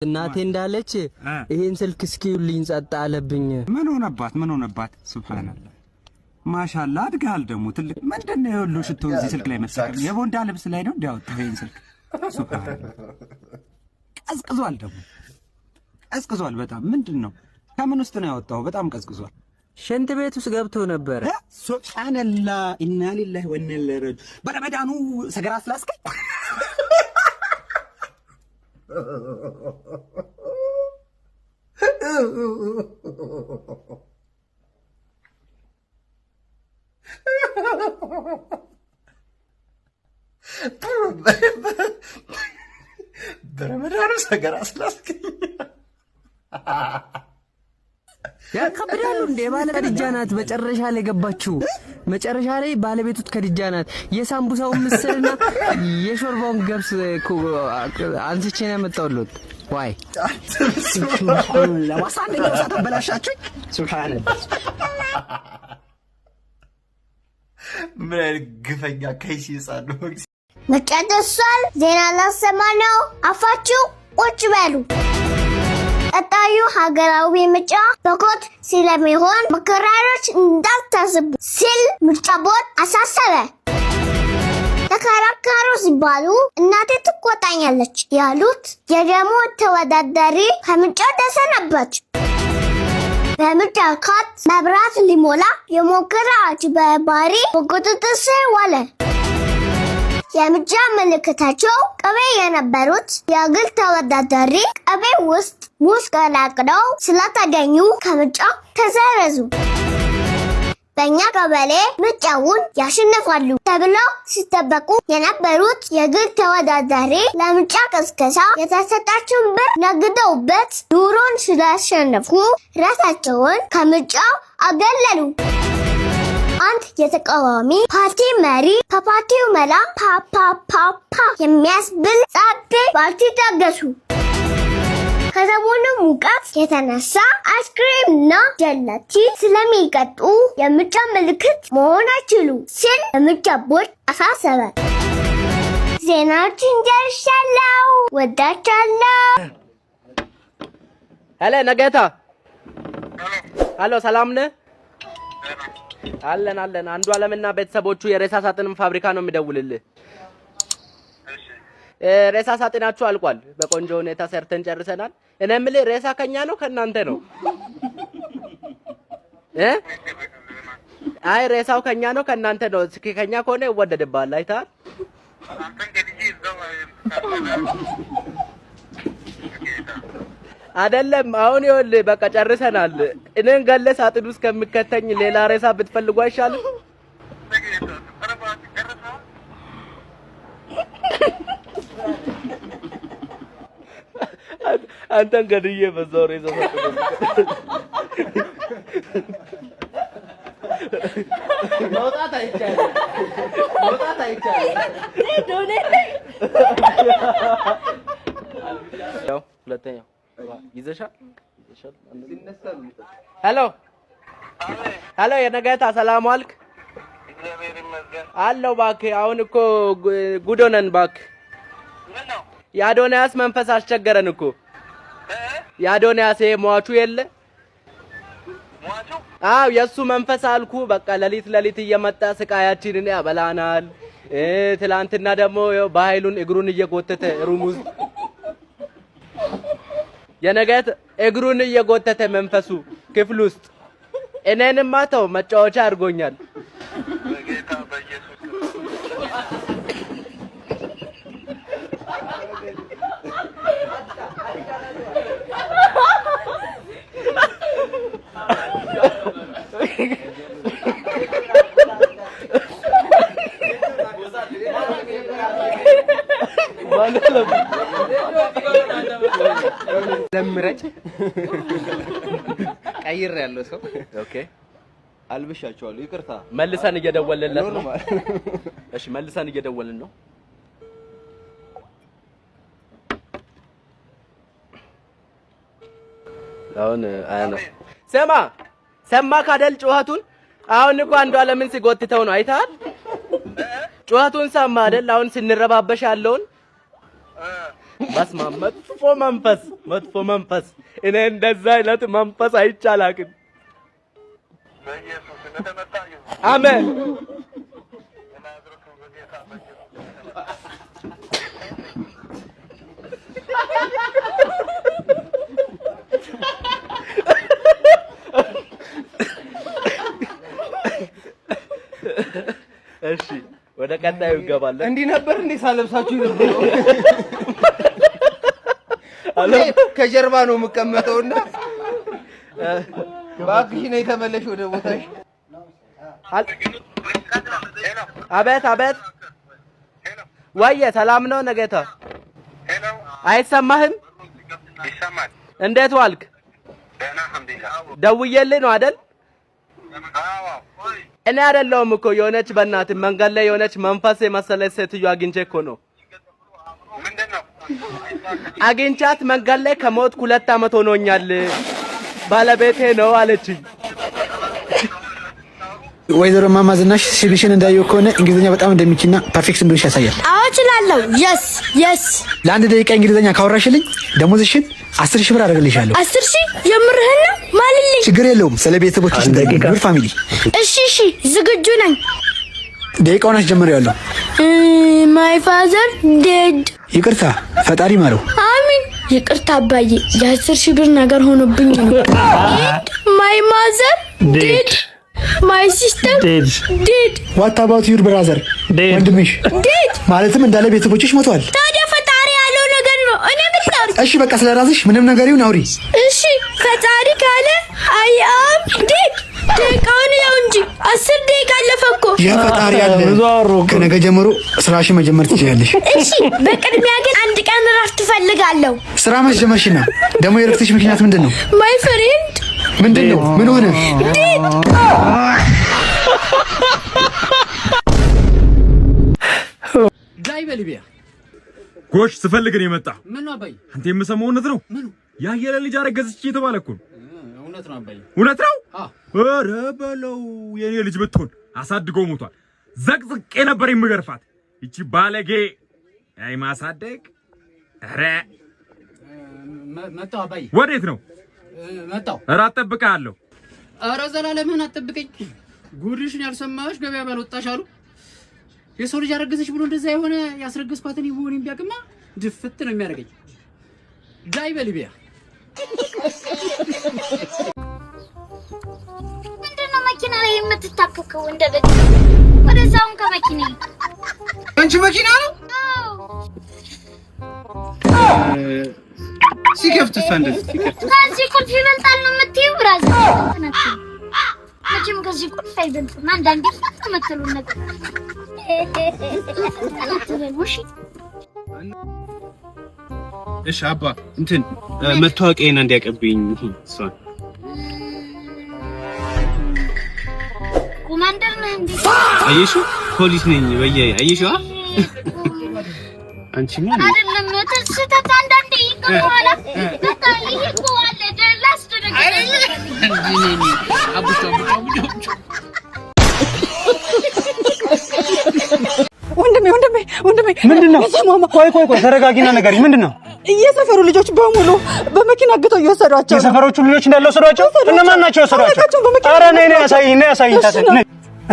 እናቴ እንዳለች ይሄን ስልክ እስኪውልኝ ጸጥ አለብኝ። ምን ሆነባት ሱብሃንአላህ ማሻአላህ አድጋል ደሞ ትልቅ ምንድነው የሁሉ ሽቶ እዚህ ስልክ ላይ መሰከም የቦንዳ ልብስ ላይ ነው እንዲያወጣው ይሄን ስልክ ሱብሃንአላህ ቀዝቅዟል በጣም ምንድነው ከምን ውስጥ ነው ያወጣው በጣም ቀዝቅዟል ሽንት ቤት ውስጥ ገብቶ ነበር ሱብሃንአላህ ኢና ሊላሂ ወኢና ኢለይሂ ራጂዑን በረመዳኑ ሰገራ ስላስከኝ በረመዳኑ ሰገራ ስላስከኝ ያከብዳሉ እንደ ባለ ከድጃ ናት መጨረሻ ላይ ገባችሁ መጨረሻ ላይ ባለቤቱት ከድጃ ናት የሳምቡሳው ምስልና የሾርባውን ገብስ አንስቼ ነው ያመጣሁት ዋይ ለማሳደግ ተበላሻችሁ ሱብሃንአላህ ምን ግፈኛ ከይሲ ይሳሉ መጨረሻል ዜና ላሰማ ነው አፋችሁ ቁጭ በሉ ቀጣዩ ሀገራዊ ምርጫ በኮት ስለሚሆን መከራከሮች እንዳታስቡ ሲል ምርጫ ቦርድ አሳሰበ። ተከራካሩ ሲባሉ እናቴ ትቆጣኛለች ያሉት የደሞ ተወዳዳሪ ከምርጫው ተሰናበቱ። በምርጫ ካርድ መብራት ሊሞላ የሞከረ አጭበርባሪ በቁጥጥር ስር ዋለ። የምርጫ ምልክታቸው ቅቤ የነበሩት የግል ተወዳዳሪ ቅቤ ውስጥ ሙዝ ቀላቅለው ስለተገኙ ከምርጫው ተሰረዙ። በእኛ ቀበሌ ምርጫውን ያሸንፋሉ ተብለው ሲጠበቁ የነበሩት የግል ተወዳዳሪ ለምርጫ ቅስቀሳ የተሰጣቸውን ብር ነግደውበት ኑሮን ስላሸነፉ ራሳቸውን ከምርጫው አገለሉ። አንድ የተቃዋሚ ፓርቲ መሪ ከፓርቲው መላ ፓፓፓፓ የሚያስብል ጻቤ ፓርቲ ታገሱ። ከሰሞኑ ሙቀት የተነሳ አይስክሬም እና ጀላቲ ስለሚቀጡ የምርጫ ምልክት መሆን አይችሉ ሲል የምርጫ ቦርድ አሳሰበ። ዜናዎችን ጨርሻለሁ። ወዳችኋለሁ። ሄሎ ነገታ ሄሎ ሰላም ነህ? አለን አንዱ አለምና ቤተሰቦቹ የሬሳ ሳጥን ፋብሪካ ነው የሚደውልልህ። ሬሳ ሳጥናችሁ አልቋል። በቆንጆ ሁኔታ ሰርተን ጨርሰናል። እኔ የምልህ ሬሳ ከኛ ነው ከናንተ ነው? አይ ሬሳው ከኛ ነው ከናንተ ነው? እስኪ ከኛ ከሆነ ይወደድብሃል። አይተሃል? አይደለም አሁን ይኸውልህ በቃ ጨርሰናል። እኔን ገለ ሳጥን ውስጥ ከምከተኝ ሌላ ሬሳ ብትፈልጉ አይሻልም? አንተን ገድዬ በዛው ሬሳ ሳጥን መውጣት አይቻልም። ያው ሁለተኛው ይዘሻል። ሄሎ የነገታ ሰላም ዋልክ? እግዚአብሔር ይመስገን አለው እባክህ። አሁን እኮ ጉድ ሆነን እባክህ። ምነው? የአዶንያስ መንፈስ አስቸገረን እኮ። የአዶንያስ ሟቹ የለ ሟቹ? አዎ የሱ መንፈስ አልኩ። በቃ ለሊት እየመጣ ስቃያችንን ያበላናል። ትላንትና ደግሞ በኃይሉን እግሩን እየጎተተ ሩም ውስጥ የነገት እግሩን እየጎተተ መንፈሱ ክፍል ውስጥ እኔንማ ተው መጫወቻ አድርጎኛል። በጌታ በኢየሱስ ለምረጭ ቀይር ያለው ሰው ኦኬ አልብሻቸዋለሁ። ይቅርታ መልሰን እየደወልንለት ነው። እሺ መልሰን እየደወልን ነው። አሁን አያና ሰማ ካደል ጩኸቱን አሁን እኮ አንዱ አለምን ሲጎትተው ነው አይተሃል? ጩኸቱን ሰማ አይደል? አሁን ስንረባበሽ ያለውን በስመ አብ መጥፎ መንፈስ እኔ እንደዛ አይነት መንፈስ አይቻላክም። በኢየሱስ እንደተመታዩ አሜን። እሺ ወደ ቀጣዩ እንገባለን። እንዲህ ነበር እንዴ ሳለብሳችሁ ነበር? ከጀርባ ነው የምቀመጠውና እባክሽ ነይ ተመለሽ ወደ ቦታሽ። አቤት አቤት። ወየ ሰላም ነው ነገታ? አይሰማህም? ይሰማል። እንዴት ዋልክ? ደህና አልሐምዱሊላህ። ደውዬልህ ነው አይደል? አዎ። እኔ አይደለሁም እኮ የሆነች በእናትህ መንገድ ላይ የሆነች መንፈስ የመሰለች ሴትዮ አግኝቼ እኮ ነው። ምንድነው? አግኝቻት መንገድ ላይ ከሞት 2 ዓመት ሆኖኛል ባለቤቴ ነው አለችኝ። ወይዘሮ ማማ ዝናሽ ሲቪሽን እንዳየው ከሆነ እንግሊዘኛ በጣም እንደሚችልና ፐርፌክት እንግሊሽ ያሳያል። አዎ እችላለሁ። የስ ለአንድ ደቂቃ እንግሊዘኛ ካወራሽልኝ ደሞዝሽን 10,000 ብር አደርግልሻለሁ። 10,000 የምርህን ነው? ማልልኝ። ችግር የለውም። ስለ ቤተሰቦችሽ ጉድ ፋሚሊ። እሺ ዝግጁ ነኝ። ደቂቃውን አስጀምሬያለሁ። ማይ ፋዘር ዴድ። ይቅርታ ፈጣሪ ማረው። አሚን። ይቅርታ አባዬ፣ የ10,000 ብር ነገር ሆኖብኝ ነው። ማይ ማዘር ዴድ። ማይ ሲስተር ዴድ። ዋት አባውት ዩር ብራዘር ወንድምሽ ዴድ ማለትም እንዳለ ቤተሰቦችሽ ሞተዋል። ታዲያ ፈጣሪ ያለው ነገር ነው እኔ ብታር። እሺ በቃ ስለራስሽ ምንም ነገር ይሁን አውሪ። እሺ ፈጣሪ ካለ አይ አም ዴድ። ደቂቃውን ያው እንጂ 10 ደቂቃ አለፈ እኮ። የፈጣሪ ያለ ከነገ ጀምሮ ስራሽ መጀመር ትችያለሽ። እሺ በቅድሚያ ግን አንድ ቀን እረፍት እፈልጋለሁ። ስራ መስጀመርሽና ደግሞ የእረፍትሽ ምክንያት ምንድነው? ማይ ፍሬንድ ምንድነው? ምን ሆነ? ዳይ በሊቢያ ጎሽ ስፈልግ ነው የመጣ። ምን ነው አባይ? አንተ የምሰማው እውነት ነው? ምኑ? ያየለ ልጅ አረገዝች እየተባለ እኮ ነው። እውነት ነው አባይ? እውነት ነው? አዎ። ኧረ በለው የኔ ልጅ ብትሆን አሳድጎ ሞቷል። ዘቅዝቄ ነበር የምገርፋት። እቺ ባለጌ አይ ማሳደግ። ኧረ መጣው አባይ። ወዴት ነው? መጣው። ኧረ አጠብቅሃለሁ። ኧረ ዘላለምህን አጠብቀኝ። ጉድሽን ያልሰማሽ ገበያ ባልወጣሽ አሉ። የሰው ልጅ አረገዘች ብሎ እንደዛ የሆነ ያስረገዝኳትን ይሁን ቢያቅማ ድፍት ነው የሚያደርገኝ። ዳይ በሊቢያ ምንድነው መኪና ላይ የምትታከከው? እንደበድ ወደዛውን ከመኪና አንቺ መኪና ነው ሲከፍት ፈንደስ ሲከፍት ከዚህ ቁልፍ ይበልጣል ነው የምትይው? ብራዘር መቼም ከዚህ ቁልፍ አይበልጥም። አንዳንዴ ፈጥመተሉ ነገር እሺ አባ እንትን መታወቂያዬን እንዲያቀብኝ እሷን ኮማንደር ነህ እንዴ? አየሹ ፖሊስ ነኝ በየ አየሹ አንቺ ማን አይደለም ተስተታ አንዳንዴ ይቆማላ በቃ ይቆማል ደላስ ደረገ አቡቻ ወንድሜ ምንድነው? ቆይ ተረጋጊና ንገሪኝ። ምንድነው? የሰፈሩ ልጆች በሙሉ በመኪና አግተው እየወሰዷቸው። የሰፈሮቹ ልጆች እንዳለ ወሰዷቸው? እነማን ናቸው የወሰዷቸው? ኧረ ነይ ያሳይኝ ታዲያ።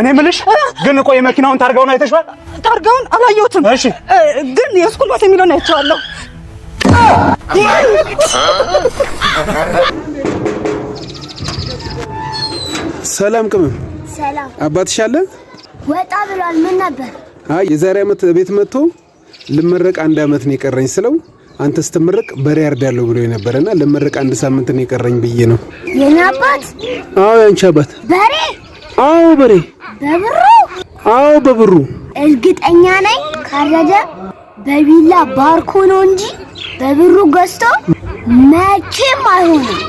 እኔ የምልሽ ግን ቆይ መኪናውን ታርጋውን አይተሽዋል? ታርጋውን አላየሁትም። እሺ ግን የስኩል ባስ የሚለውን አይቼዋለሁ። ሰላም ቅመም። ሰላም። አባትሽ አለ? ወጣ ብሏል። ምን ነበር? አይ የዛሬ ዓመት ቤት መጥቶ ልመረቅ 1 ዓመት ነው የቀረኝ ስለው አንተ ስትመረቅ በሬ ያርዳለሁ ብሎ የነበረና ልመረቅ 1 ሳምንት ነው የቀረኝ ብዬ ነው። የኔ አባት? አዎ ያንቺ አባት። በሬ? አዎ በሬ። በብሩ? አዎ በብሩ። እርግጠኛ ነኝ ካረደ በቢላ ባርኮ ነው እንጂ በብሩ ገዝቶ መቼም አይሆንም።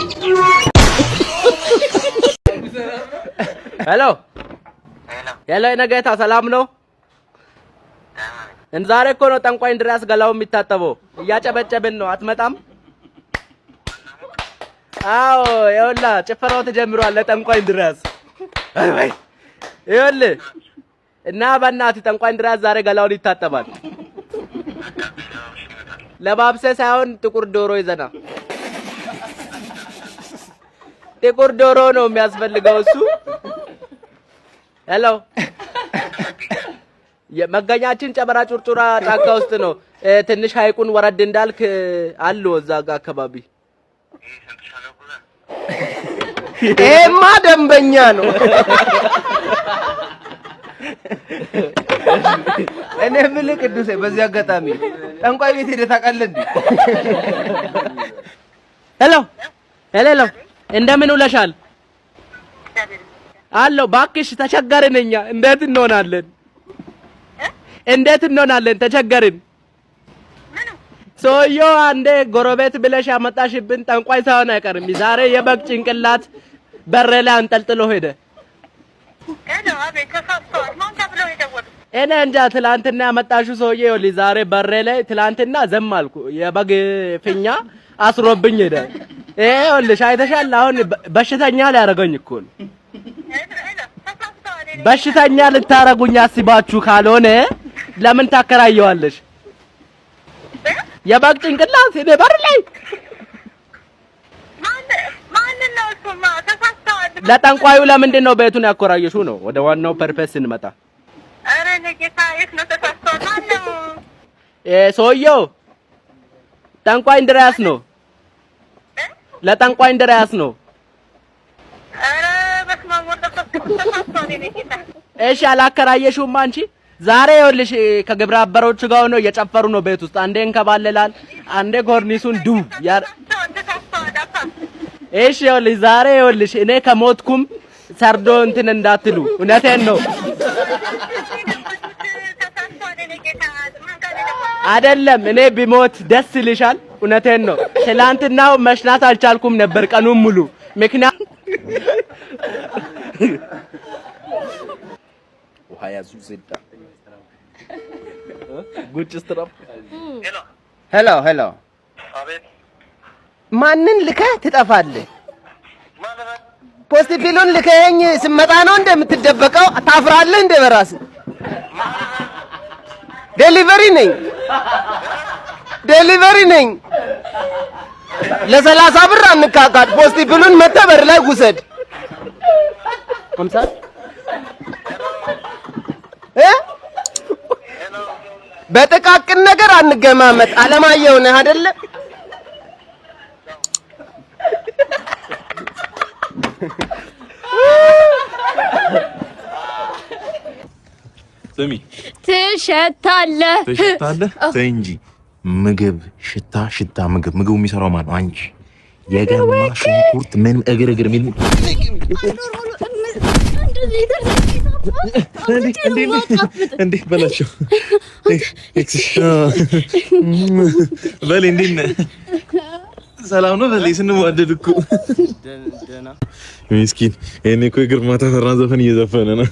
ሄሎ ነገታ ሰላም ነው? ዛሬ እኮ ነው ጠንቋይ እንድሪያስ ገላው የሚታጠበው። እያጨበጨብን ነው። አትመጣም? አዎ ይኸውልህ ጭፈራው ተጀምሯል ለጠንቋይ እንድሪያስ። አይ ይኸውልህ እና በእናትህ ጠንቋይ እንድሪያስ ዛሬ ገላውን ይታጠባል። ለባብሰ ሳይሆን ጥቁር ዶሮ ይዘና ጥቁር ዶሮ ነው የሚያስፈልገው እሱ። ሄሎ የመገኛችን ጨበራ ጩርጩራ ጫካ ውስጥ ነው። ትንሽ ሀይቁን ወረድ እንዳልክ አሉ እዛ ጋር አካባቢ። ይሄማ ደንበኛ ነው። እኔ የምልህ ቅዱሴ በዚህ አጋጣሚ ጠንቋይ ቤት ሄደህ ታውቃለህ እንዴ? ሄሎ እንደምን ውለሻል? አለው ባክሽ ተቸገርን እኛ። እንዴት እንሆናለን? ተቸገርን። ሰውዬው አንዴ ጎረቤት ብለሽ ያመጣሽብን ጠንቋይ ሳይሆን አይቀርም። ዛሬ የበግ ጭንቅላት በሬ ላይ አንጠልጥሎ ሄደ። እኔ እንጃ ትላንትና ያመጣሽው ሰውዬ ይኸውልሽ ዛሬ በሬ ላይ ትላንትና ዘም አልኩ የበግ ፊኛ አስሮብኝ ሄደ። ይኸውልሽ አይተሻል። አሁን በሽተኛ ሊያደርገኝ እኮ ነው። በሽተኛ ልታረጉኝ አስባችሁ ካልሆነ ለምን ታከራየዋለሽ? የበግ ጭንቅላት እኔ በር ላይ ለጠንቋዩ ለምንድን ነው ቤቱን ያኮራየሽው ነው? ወደ ዋናው ፐርፐስ እንመጣ። አረ ለጌታ የት ነው ተሳስተው ማነው? ሰውዬው ጠንቋይ እንድሪያስ ነው። ለጠንቋይ እንድሪያስ ነው። አረ በስመ አብ ወወልድ ተሳስተው ነው ለጌታ። እሺ አላከራየሽውም አንቺ? ዛሬ ይኸውልሽ ከግብረ አበሮቹ ጋር ሆኖ እየጨፈሩ ነው ቤት ውስጥ። አንዴ እንከባለላል፣ አንዴ ኮርኒሱን ዱ ያር እሺ ይኸውልሽ ዛሬ ይኸውልሽ እኔ ከሞትኩም ሰርዶ እንትን እንዳትሉ። እውነቴን ነው አይደለም። እኔ ቢሞት ደስ ይልሻል? እውነቴን ነው። ትላንትናው መሽናት አልቻልኩም ነበር ቀኑን ሙሉ ምክንያት وهيا زوزيدا ጉጭ ስትራፕ ሄሎ ማንን ልከህ ትጠፋለህ? ፖስት ፒሉን ልከኸኝ ስመጣ ነው እንደምትደበቀው? ታፍራለህ እንደ በራስህ? ዴሊቨሪ ነኝ። ለ30 ብር አንካካድ። ፖስት ፒሉን መተህ በር ላይ ውሰድ። አምሳት በጥቃቅን ነገር አንገማመጥ። አለማየሁ ነህ አይደለ? ስሚ ትሸታለህ። ተይ እንጂ ምግብ ሽታ ምግቡ የሚሰራው ማን ነው? አንቺ የገማ ሽንኩርት ምን እግር ምን እንዴ በላቸው በል እንዴ ሰላም ነው በል ስንዋደድ እኮ ምስኪን እኔ እኮ የግርማ ተፈራ ዘፈን እየዘፈነ ነው።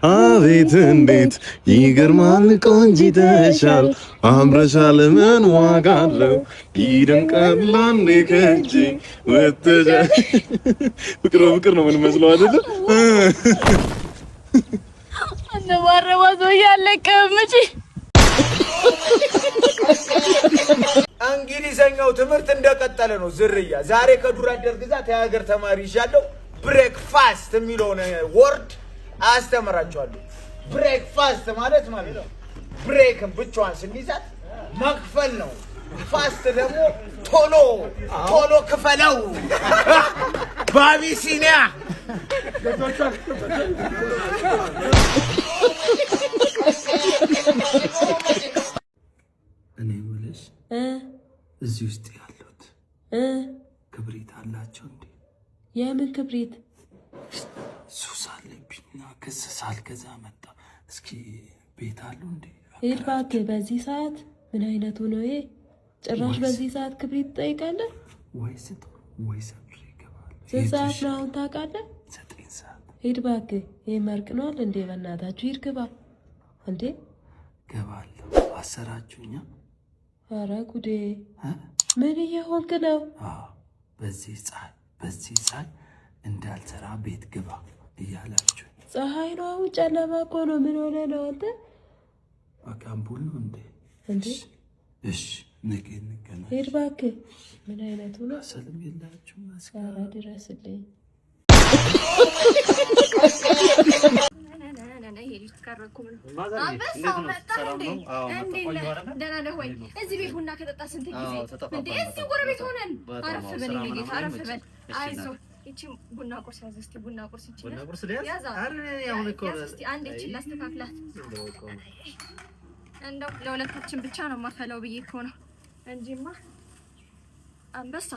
አቤት እንዴት ይገርማል ቆንጂተሻል አምረሻል ምን ዋጋ አለው ይደንቃል አንዴ ከእጄ ወተጃ ፍቅር ነው ምን መስለው አይደለ? አንባረባ ያለቀም እንጂ እንግሊዘኛው ትምህርት እንደቀጠለ ነው። ዝርያ ዛሬ ከዱር አደር ግዛት የሀገር ተማሪ ይሻለው ብሬክፋስት የሚለውን ወርድ አስተምራቸዋለሁ። ብሬክፋስት ማለት ነው ብሬክን ብቻዋን ስንይዛት መክፈል ነው። ፋስት ደግሞ ቶሎ ክፈለው። በአቢሲኒያ እኔ የምልሽ እዚህ ውስጥ ያሉት ክብሪት አላቸው እንዴ? የምን ክብሪት? ሱስ አለብኝና ክስ ሳልገዛ መጣ። እስኪ ቤት አሉ እንዴ? ሂድ እባክህ። በዚህ ሰዓት ምን አይነቱ ነው ይሄ? ጭራሽ በዚህ ሰዓት ክብሪት ትጠይቃለህ? ወይስ ሰብሬ ይገባል። ስንት ሰዓት ነው አሁን ታውቃለህ? 9 ሰዓት። ሂድ እባክህ። ይሄ መርቅኗል እንዴ? በእናታችሁ ሂድ ግባ እንዴ። ገባለሁ። አሰራችሁኛ? ኧረ ጉዴ! ምን እየሆንክ ነው? በዚህ ፀሐይ እንዳልሰራ ቤት ግባ እያላችሁ። ፀሐይ ነው አሁን? ጨለማ እኮ ነው። ምን ሆነ ነው አንተ? በቃ አምፖል ነው እንዴ? እንዴ እሺ ነገ እንገናኝ። ሄድ እባክህ። ምን አይነቱ ነው? ሰላም የላችሁ ኧረ ድረስልኝ። አንበሳው መጣ እንዴ? ደህና ነህ ወይ? እዚህ ቤት ቡና ከጠጣ ስንት ጊዜ እንዴ? እዚህ ጎረቤት ሆነን። አረፍ በል የእኔ ጌታ፣ አረፍ በል። አይዞህ። ይቺ ቡና ቁርስ ያዝ እስኪ። ቡና ቁርስ ይቺ ቡና ቁርስ ያዝ። ያዝ እስኪ አንዴ ይቺን ላስተካክላት። እንደው ለሁለታችን ብቻ ነው የማፈላው ብዬ እኮ ነው እንጂማ አንበሳ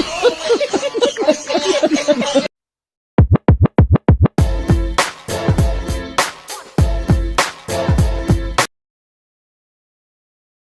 Ha ha ha!